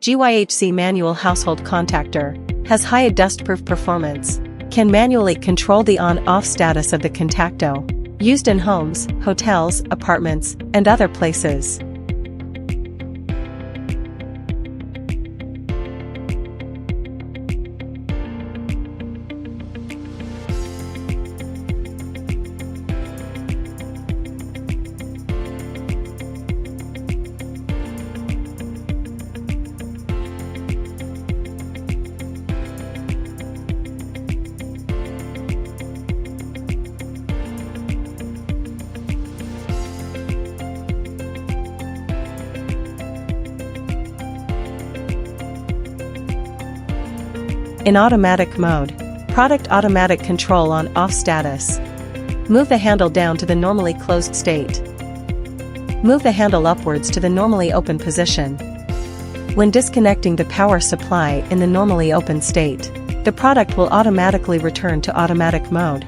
GYHC manual household contactor has high dustproof performance, can manually control the on-off status of the contacto, used in homes, hotels, apartments, and other places. In automatic mode, product automatic control on-off status. Move the handle down to the normally closed state. Move the handle upwards to the normally open position. When disconnecting the power supply in the normally open state, the product will automatically return to automatic mode.